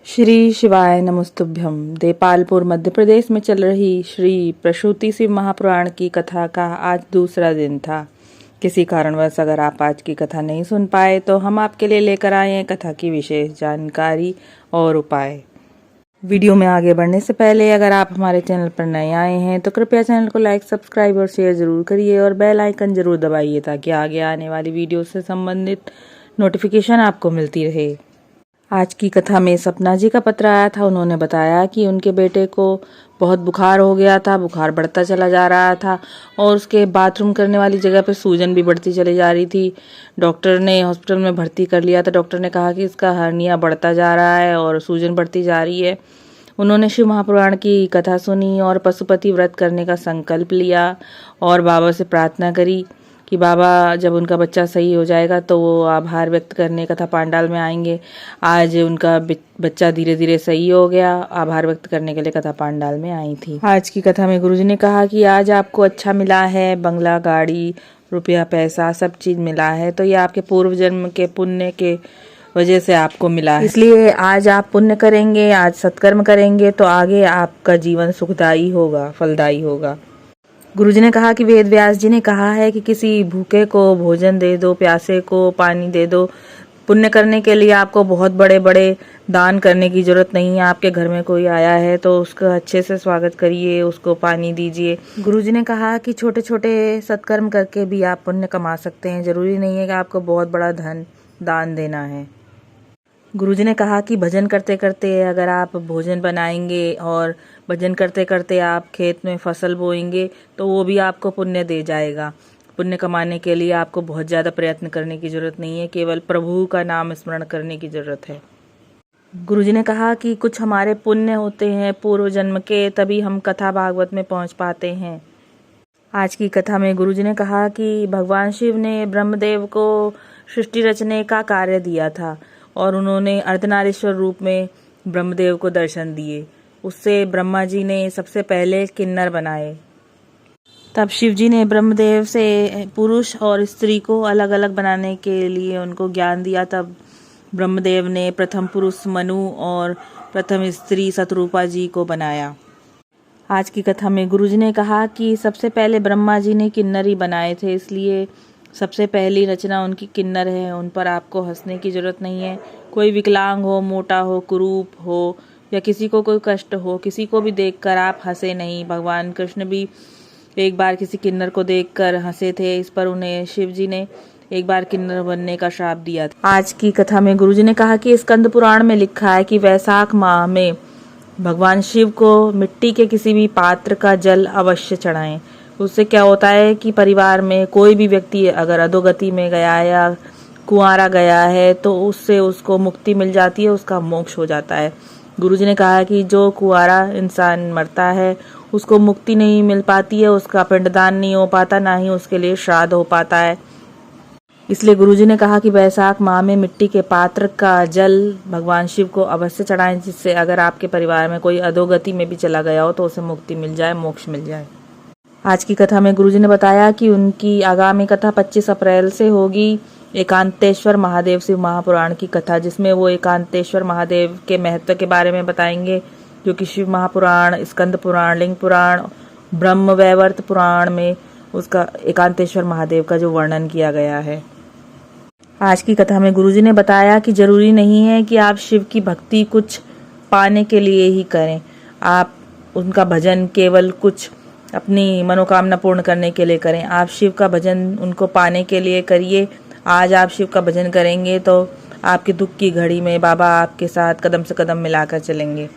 श्री शिवाय नमस्तुभ्यम। देपालपुर मध्य प्रदेश में चल रही श्री प्रसूति शिव महापुराण की कथा का आज दूसरा दिन था। किसी कारणवश अगर आप आज की कथा नहीं सुन पाए तो हम आपके लिए लेकर आए हैं कथा की विशेष जानकारी और उपाय। वीडियो में आगे बढ़ने से पहले अगर आप हमारे चैनल पर नए आए हैं तो कृपया चैनल को लाइक, सब्सक्राइब और शेयर जरूर करिए और बेल आइकन जरूर दबाइए ताकि आगे आने वाली वीडियो से संबंधित नोटिफिकेशन आपको मिलती रहे। आज की कथा में सपना जी का पत्र आया था। उन्होंने बताया कि उनके बेटे को बहुत बुखार हो गया था, बुखार बढ़ता चला जा रहा था और उसके बाथरूम करने वाली जगह पर सूजन भी बढ़ती चली जा रही थी। डॉक्टर ने हॉस्पिटल में भर्ती कर लिया था। डॉक्टर ने कहा कि इसका हर्निया बढ़ता जा रहा है और सूजन बढ़ती जा रही है। उन्होंने शिव महापुराण की कथा सुनी और पशुपति व्रत करने का संकल्प लिया और बाबा से प्रार्थना करी कि बाबा जब उनका बच्चा सही हो जाएगा तो वो आभार व्यक्त करने कथा पांडाल में आएंगे। आज उनका बच्चा धीरे धीरे सही हो गया। आभार व्यक्त करने के लिए कथा पांडाल में आई थी। आज की कथा में गुरुजी ने कहा कि आज आपको अच्छा मिला है, बंगला, गाड़ी, रुपया, पैसा सब चीज मिला है तो ये आपके पूर्व जन्म के पुण्य के वजह से आपको मिला है। इसलिए आज आप पुण्य करेंगे, आज सत्कर्म करेंगे तो आगे आपका जीवन सुखदायी होगा, फलदायी होगा। गुरुजी ने कहा कि वेद व्यास जी ने कहा है कि किसी भूखे को भोजन दे दो, प्यासे को पानी दे दो। पुण्य करने के लिए आपको बहुत बड़े बड़े दान करने की जरूरत नहीं है। आपके घर में कोई आया है तो उसका अच्छे से स्वागत करिए, उसको पानी दीजिए। गुरुजी ने कहा कि छोटे छोटे सत्कर्म करके भी आप पुण्य कमा सकते हैं। जरूरी नहीं है कि आपको बहुत बड़ा धन दान देना है। गुरुजी ने कहा कि भजन करते करते अगर आप भोजन बनाएंगे और भजन करते करते आप खेत में फसल बोएंगे तो वो भी आपको पुण्य दे जाएगा। पुण्य कमाने के लिए आपको बहुत ज़्यादा प्रयत्न करने की जरूरत नहीं है, केवल प्रभु का नाम स्मरण करने की जरूरत है। गुरुजी ने कहा कि कुछ हमारे पुण्य होते हैं पूर्व जन्म के, तभी हम कथा भागवत में पहुंच पाते हैं। आज की कथा में गुरुजी ने कहा कि भगवान शिव ने ब्रह्मदेव को सृष्टि रचने का कार्य दिया था और उन्होंने अर्धनारीश्वर रूप में ब्रह्मदेव को दर्शन दिए। उससे ब्रह्मा जी ने सबसे पहले किन्नर बनाए। तब शिव जी ने ब्रह्मदेव से पुरुष और स्त्री को अलग अलग बनाने के लिए उनको ज्ञान दिया। तब ब्रह्मदेव ने प्रथम पुरुष मनु और प्रथम स्त्री शतरूपा जी को बनाया। आज की कथा में गुरुजी ने कहा कि सबसे पहले ब्रह्मा जी ने किन्नर ही बनाए थे, इसलिए सबसे पहली रचना उनकी किन्नर है। उन पर आपको हंसने की जरूरत नहीं है। कोई विकलांग हो, मोटा हो, कुरूप हो या किसी को कोई कष्ट हो, किसी को भी देखकर आप हंसे नहीं। भगवान कृष्ण भी एक बार किसी किन्नर को देखकर हंसे थे। इस पर उन्हें शिव जी ने एक बार किन्नर बनने का श्राप दिया था। आज की कथा में गुरुजी ने कहा कि स्कंद पुराण में लिखा है कि वैशाख माह में भगवान शिव को मिट्टी के किसी भी पात्र का जल अवश्य चढ़ाएं। उससे क्या होता है कि परिवार में कोई भी व्यक्ति अगर अधोगति में गया है या कुंवारा गया है तो उससे उसको मुक्ति मिल जाती है, उसका मोक्ष हो जाता है। गुरुजी ने कहा कि जो कुंवारा इंसान मरता है उसको मुक्ति नहीं मिल पाती है, उसका पिंडदान नहीं हो पाता, ना ही उसके लिए श्राद्ध हो पाता है। इसलिए गुरुजी ने कहा कि वैशाख माह में मिट्टी के पात्र का जल भगवान शिव को अवश्य चढ़ाएं, जिससे अगर आपके परिवार में कोई अधोगति में भी चला गया हो तो उसे मुक्ति मिल जाए, मोक्ष मिल जाए। आज की कथा में गुरुजी ने बताया कि उनकी आगामी कथा 25 अप्रैल से होगी, एकांतेश्वर महादेव शिव महापुराण की कथा, जिसमें वो एकांतेश्वर महादेव के महत्व के बारे में बताएंगे, जो कि शिव महापुराण, स्कंद पुराण, लिंग पुराण, ब्रह्म वैवर्त पुराण में उसका एकांतेश्वर महादेव का जो वर्णन किया गया है। आज की कथा में गुरुजी ने बताया कि जरूरी नहीं है कि आप शिव की भक्ति कुछ पाने के लिए ही करें। आप उनका भजन केवल कुछ अपनी मनोकामना पूर्ण करने के लिए करें। आप शिव का भजन उनको पाने के लिए करिए। आज आप शिव का भजन करेंगे तो आपके दुख की घड़ी में बाबा आपके साथ कदम से कदम मिलाकर चलेंगे।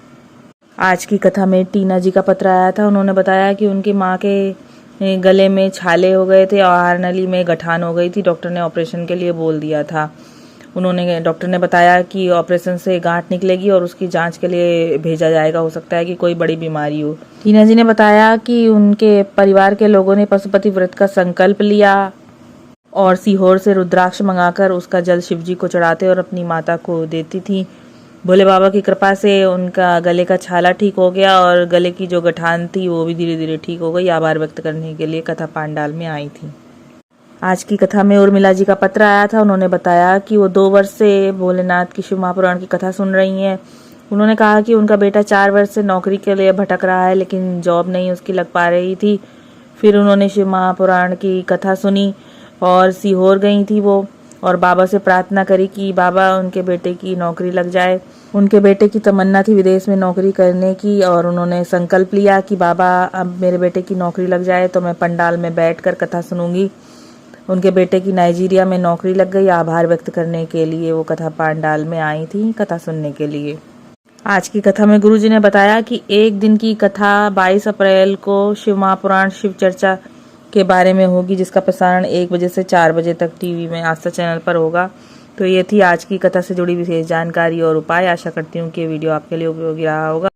आज की कथा में टीना जी का पत्र आया था। उन्होंने बताया कि उनकी माँ के गले में छाले हो गए थे और आहार नली में गठान हो गई थी। डॉक्टर ने ऑपरेशन के लिए बोल दिया था। डॉक्टर ने बताया कि ऑपरेशन से गांठ निकलेगी और उसकी जांच के लिए भेजा जाएगा। हो सकता है कि कोई बड़ी बीमारी हो। टीना जी ने बताया कि उनके परिवार के लोगों ने पशुपति व्रत का संकल्प लिया और सीहोर से रुद्राक्ष मंगाकर उसका जल शिव जी को चढ़ाते और अपनी माता को देती थी। भोले बाबा की कृपा से उनका गले का छाला ठीक हो गया और गले की जो गठान थी वो भी धीरे धीरे ठीक हो गई। आभार व्यक्त करने के लिए कथा पांडाल में आई थी। आज की कथा में उर्मिला जी का पत्र आया था। उन्होंने बताया कि वो 2 वर्ष से भोलेनाथ की शिव महापुराण की कथा सुन रही हैं उन्होंने कहा कि उनका बेटा 4 वर्ष से नौकरी के लिए भटक रहा है, लेकिन जॉब नहीं उसकी लग पा रही थी। फिर उन्होंने शिव महापुराण की कथा सुनी और सीहोर गई थी वो, और बाबा से प्रार्थना करी कि बाबा उनके बेटे की नौकरी लग जाए। उनके बेटे की तमन्ना थी विदेश में नौकरी करने की, और उन्होंने संकल्प लिया कि बाबा अब मेरे बेटे की नौकरी लग जाए तो मैं पंडाल में बैठकर कथा सुनूंगी। उनके बेटे की नाइजीरिया में नौकरी लग गई। आभार व्यक्त करने के लिए वो कथा पंडाल में आई थी कथा सुनने के लिए। आज की कथा में गुरुजी ने बताया कि एक दिन की कथा 22 अप्रैल को शिव महापुराण शिव चर्चा के बारे में होगी, जिसका प्रसारण 1 बजे से 4 बजे तक टीवी में आस्था चैनल पर होगा। तो ये थी आज की कथा से जुड़ी विशेष जानकारी और उपाय। आशा करती हूँ कि ये वीडियो आपके लिए उपयोगी रहा होगा।